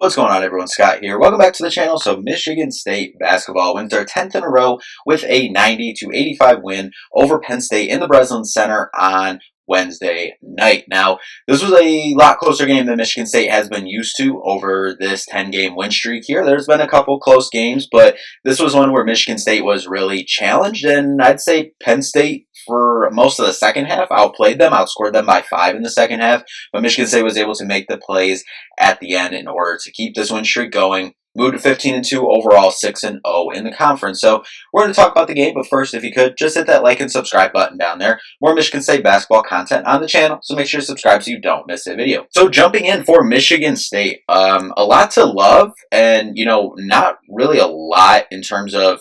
What's going on, everyone? Scott here. Welcome back to the channel. So Michigan State basketball wins their 10th in a row with a 90-85 win over Penn State in the Breslin Center on Wednesday night. Now, this was a lot closer game than Michigan State has been used to over this 10-game win streak here. There's been a couple close games, but this was one where Michigan State was really challenged, and I'd say Penn State for most of the second half outplayed them, outscored them by 5 in the second half, but Michigan State was able to make the plays at the end in order to keep this win streak going. Moved to 15-2 overall, 6-0 in the conference. So we're going to talk about the game, but first, if you could, just hit that like and subscribe button down there. More Michigan State basketball content on the channel, so make sure to subscribe so you don't miss a video. So jumping in for Michigan State, a lot to love, and not really a lot in terms of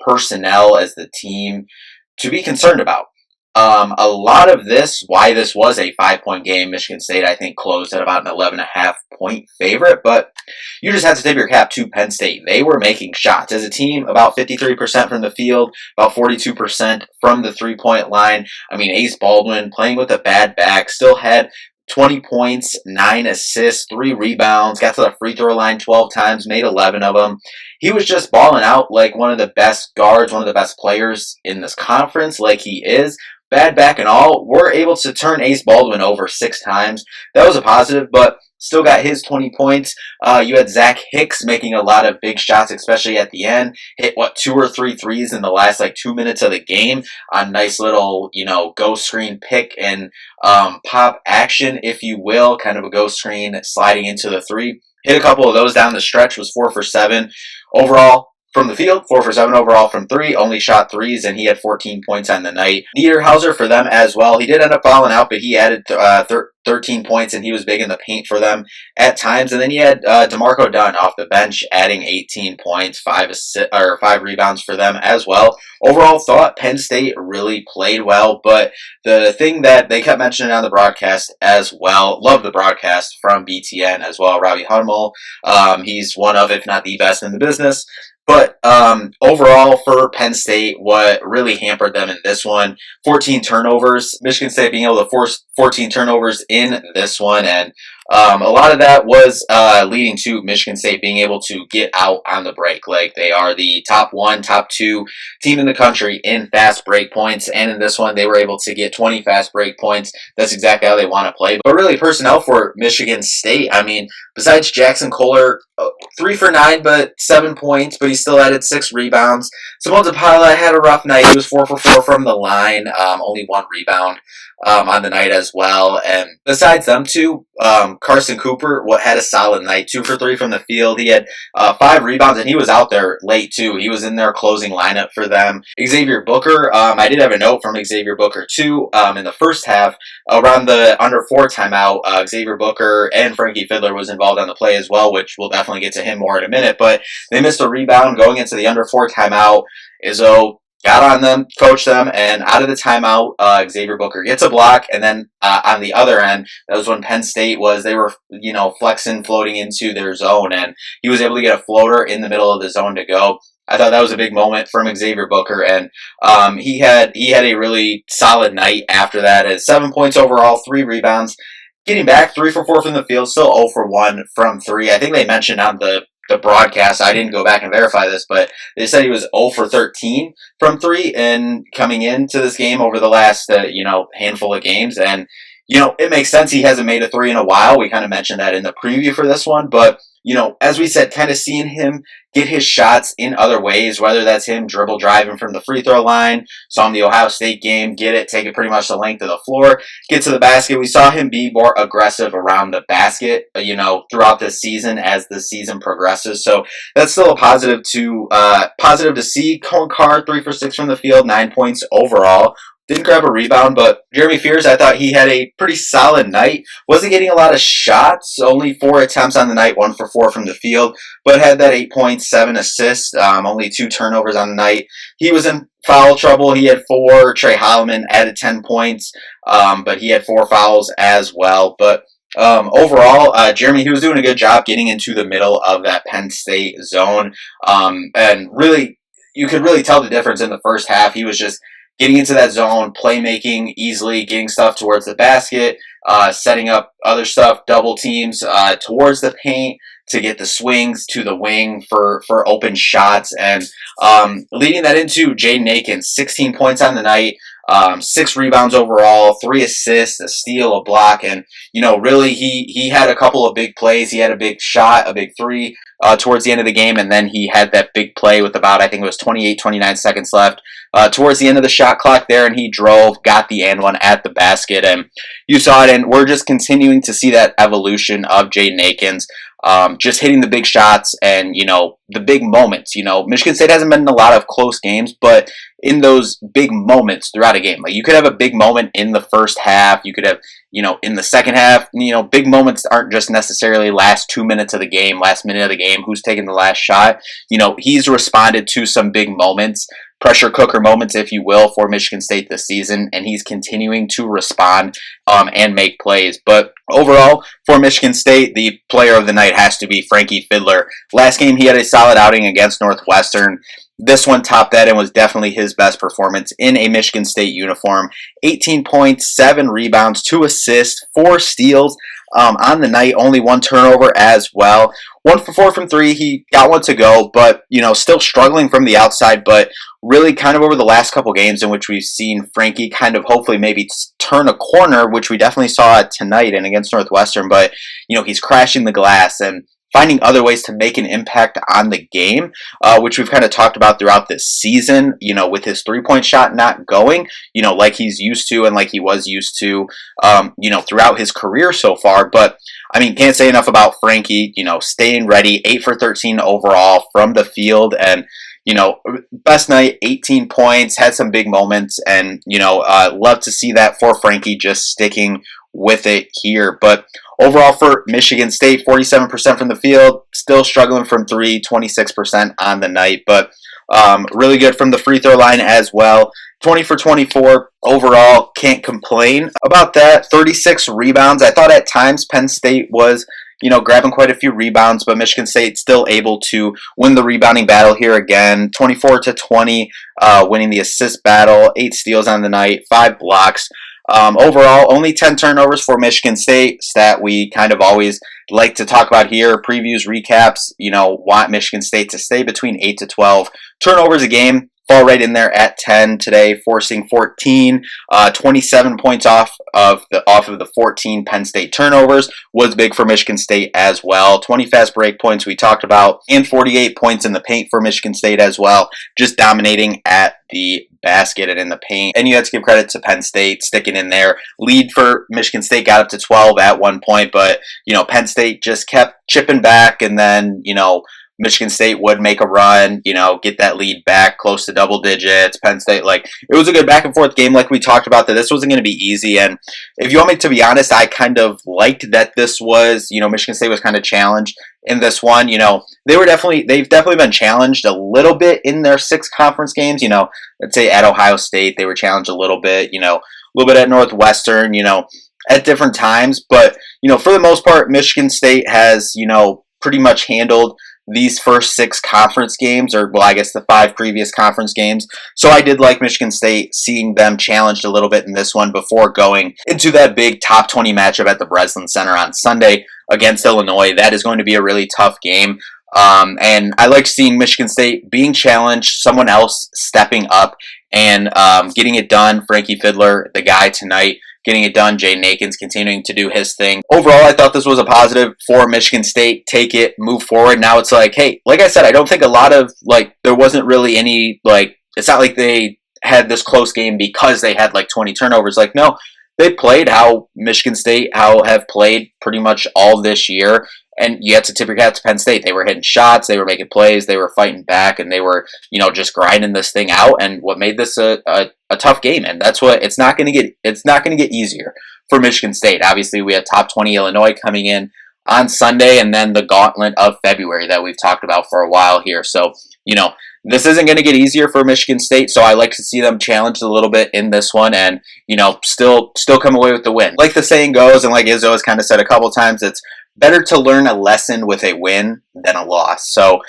personnel as the team to be concerned about. A lot of this, why this was a 5-point game, Michigan State, I think, closed at about an 11.5-point favorite, but you just have to tip your cap to Penn State. They were making shots. As a team, about 53% from the field, about 42% from the three-point line. I mean, Ace Baldwin, playing with a bad back, still had 20 points, 9 assists, 3 rebounds, got to the free throw line 12 times, made 11 of them. He was just balling out like one of the best guards, one of the best players in this conference, like he is. Bad back and all, we're able to turn Ace Baldwin over 6 times. That was a positive, but still got his 20 points. You had Zach Hicks making a lot of big shots, especially at the end. Hit, 2 or 3 threes in the last, 2 minutes of the game on nice little, ghost screen pick and pop action, if you will. Kind of a ghost screen sliding into the 3. Hit a couple of those down the stretch, was 4 for 7. Overall, from the field, 4 for 7 overall from 3, only shot 3s, and he had 14 points on the night. Niederhauser for them as well. He did end up falling out, but he added 13 points, and he was big in the paint for them at times. And then you had DeMarco Dunn off the bench adding 18 points, 5 rebounds for them as well. Overall, thought Penn State really played well, but the thing that they kept mentioning on the broadcast as well, love the broadcast from BTN as well, Robbie Hummel. He's one of, if not the best in the business. But overall, for Penn State, what really hampered them in this one, 14 turnovers. Michigan State being able to force 14 turnovers in this one, and a lot of that was leading to Michigan State being able to get out on the break. Like, they are the top 2 team in the country in fast break points, and in this one, they were able to get 20 fast break points. That's exactly how they want to play. But really, personnel for Michigan State, I mean, besides Jackson Kohler, 3 for 9, but 7 points, but he still added 6 rebounds. Simone Zapala had a rough night. He was 4 for 4 from the line, only 1 rebound on the night as well. And besides them two, Carson Cooper had a solid night, 2 for 3 from the field. He had 5 rebounds, and he was out there late too. He was in their closing lineup for them. Xavier Booker, I did have a note from Xavier Booker too. In the first half, around the under 4 timeout, Xavier Booker and Frankie Fiddler was involved on the play as well, which we'll definitely get to him more in a minute. But they missed a rebound going into the under 4 timeout. Izzo got on them, coached them, and out of the timeout, Xavier Booker gets a block, and then on the other end, that was when Penn State they were, flexing, floating into their zone, and he was able to get a floater in the middle of the zone to go. I thought that was a big moment from Xavier Booker, and he had a really solid night after that. At 7 points overall, 3 rebounds, getting back 3 for 4 from the field, still 0 for 1 from 3. I think they mentioned on the broadcast, I didn't go back and verify this, but they said he was 0 for 13 from 3 and coming into this game over the last handful of games. And it makes sense. He hasn't made a 3 in a while. We kind of mentioned that in the preview for this one, but as we said, kind of seeing him get his shots in other ways, whether that's him dribble driving from the free throw line, saw him the Ohio State game, get it, take it pretty much the length of the floor, get to the basket. We saw him be more aggressive around the basket, throughout this season as the season progresses. So that's still a positive to see. Cone Carr, 3 for 6 from the field, 9 points overall. Didn't grab a rebound, but Jeremy Fears, I thought he had a pretty solid night. Wasn't getting a lot of shots, only 4 attempts on the night, 1 for 4 from the field, but had that 8 points, 7 assists, only 2 turnovers on the night. He was in foul trouble. He had 4. Trey Holloman added 10 points, but he had 4 fouls as well. But overall, Jeremy, he was doing a good job getting into the middle of that Penn State zone, and really, you could really tell the difference in the first half. He was just getting into that zone, playmaking easily, getting stuff towards the basket, setting up other stuff, double teams towards the paint, to get the swings to the wing for open shots, and leading that into Jaden Akins, 16 points on the night, 6 rebounds overall, 3 assists, a steal, a block, and really he had a couple of big plays. He had a big shot, a big three towards the end of the game, and then he had that big play with about, I think it was 28, 29 seconds left towards the end of the shot clock there, and he drove, got the and one at the basket, and you saw it, and we're just continuing to see that evolution of Jaden Akins. Just hitting the big shots and, the big moments. Michigan State hasn't been in a lot of close games, but in those big moments throughout a game, like you could have a big moment in the first half, you could have, in the second half, big moments aren't just necessarily last 2 minutes of the game, last minute of the game, who's taking the last shot. He's responded to some big moments, pressure cooker moments, if you will, for Michigan State this season, and he's continuing to respond and make plays. But overall, for Michigan State, the player of the night has to be Frankie Fiddler. Last game, he had a solid outing against Northwestern. This one topped that and was definitely his best performance in a Michigan State uniform. 18 points, 7 rebounds, 2 assists, 4 steals on the night, only 1 turnover as well. 1 for 4 from 3, he got 1 to go, but, still struggling from the outside, but really kind of over the last couple games in which we've seen Frankie kind of hopefully maybe turn a corner, which we definitely saw tonight and against Northwestern, but, he's crashing the glass and finding other ways to make an impact on the game, which we've kind of talked about throughout this season, with his three-point shot not going, like he's used to and like he was used to, throughout his career so far. But, can't say enough about Frankie, staying ready, 8 for 13 overall from the field, and, best night, 18 points, had some big moments, and, love to see that for Frankie, just sticking with it here. But overall for Michigan State, 47% from the field, still struggling from 3, 26% on the night, but really good from the free throw line as well. 20 for 24 overall, can't complain about that. 36 rebounds. I thought at times Penn State was grabbing quite a few rebounds, but Michigan State still able to win the rebounding battle here again. 24 to 20, winning the assist battle, 8 steals on the night, 5 blocks. Overall, only 10 turnovers for Michigan State, stat we kind of always like to talk about here. Previews, recaps, want Michigan State to stay between 8 to 12 turnovers a game. Fall right in there at 10 today, forcing 14, 27 points off of the 14 Penn State turnovers was big for Michigan State as well. 20 fast break points we talked about, and 48 points in the paint for Michigan State as well, just dominating at the basket and in the paint. And you have to give credit to Penn State sticking in there. Lead for Michigan State got up to 12 at one point, but Penn State just kept chipping back, and then Michigan State would make a run, get that lead back close to double digits. Penn State, it was a good back and forth game, like we talked about, that this wasn't going to be easy. And if you want me to be honest, I kind of liked that this was, Michigan State was kind of challenged in this one. They've definitely been challenged a little bit in their 6 conference games. Let's say at Ohio State, they were challenged a little bit, a little bit at Northwestern, at different times. But, for the most part, Michigan State has, pretty much handled these first 6 conference games, or I guess the 5 previous conference games. So I did like Michigan State, seeing them challenged a little bit in this one before going into that big top 20 matchup at the Breslin Center on Sunday against Illinois. That is going to be a really tough game. And I like seeing Michigan State being challenged, someone else stepping up and getting it done. Frankie Fiddler, the guy tonight, getting it done. Jaden Akins continuing to do his thing. Overall, I thought this was a positive for Michigan State. Take it, move forward. Now it's hey, like I said, I don't think a lot of, there wasn't really any, it's not like they had this close game because they had 20 turnovers. No, they played how Michigan State have played pretty much all this year. And you have to tip your hat to Penn State. They were hitting shots, they were making plays, they were fighting back, and they were, just grinding this thing out. And what made this a tough game, and that's what it's not going to get easier for Michigan State. Obviously, we have top 20 Illinois coming in on Sunday, and then the gauntlet of February that we've talked about for a while here. So, this isn't going to get easier for Michigan State. So I like to see them challenged a little bit in this one, and still come away with the win. Like the saying goes, and like Izzo has kind of said a couple times, it's better to learn a lesson with a win than a loss. So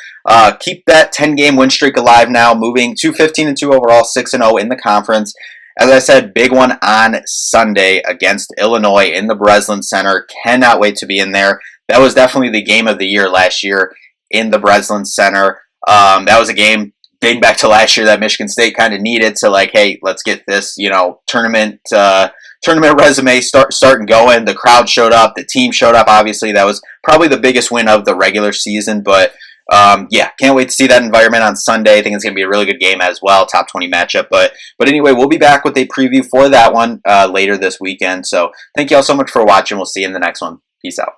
keep that 10-game win streak alive now, moving to 15-2 overall, 6-0 in the conference. As I said, big one on Sunday against Illinois in the Breslin Center. Cannot wait to be in there. that was definitely the game of the year last year in the Breslin Center. That was a game dating back to last year that Michigan State kind of needed to, like, hey, let's get this, tournament resume starting going. The crowd showed up, the team showed up. Obviously, that was probably the biggest win of the regular season, but yeah, can't wait to see that environment on Sunday. I think it's going to be a really good game as well, top 20 matchup. But anyway, we'll be back with a preview for that one later this weekend. So thank you all so much for watching. We'll see you in the next one. Peace out.